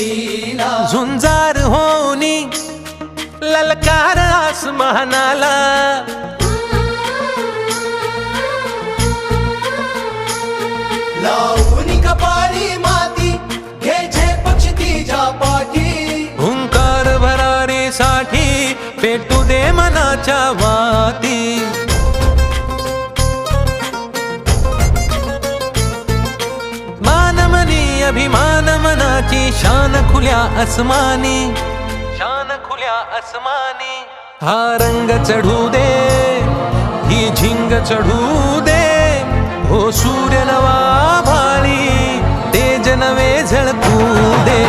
लीला झुंजार होनी ललकार आसमानाला लावून कपाळी माती घ्यायचे पक्षी तिच्या पाठी हुंकार भरारीसाठी पेटू दे मनाच्या वाती मानमनी अभिमान मनाची शान खुल्या आसमानी शान खुल्या आसमानी हा रंग चढू दे ही झिंग चढू दे हो सूर्य नवा भाळी तेज नवे झळकू दे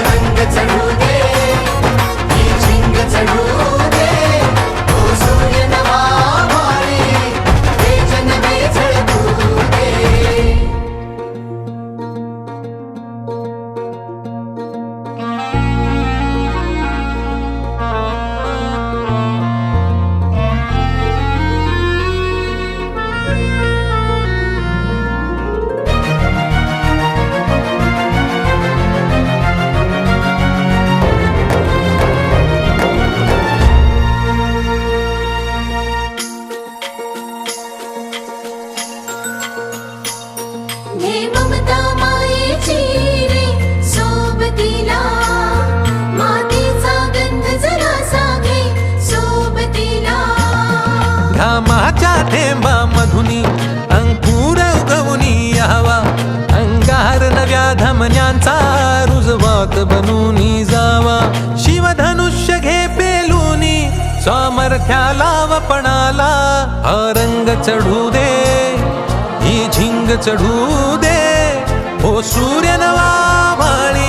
रंग चढू दे ही झिंग चढू दे ओ सूर्य नवा भाळी तेज नवे झळकू दे हे ममता मायेची रे सोबतीला मातीचा गंध जरासा घे सोबतीला घामाच्या थेंबा मधुनी अंकुर उगवूनी यावा अंगार नव्या धमन्यांचा रुजवात बनूनी जावा शिवधनुष्य घे पेलूनी सामर्थ्याला वपणाला हा रंग चढू दे ही झिंग चढू दे हो सूर्य नवा भाळी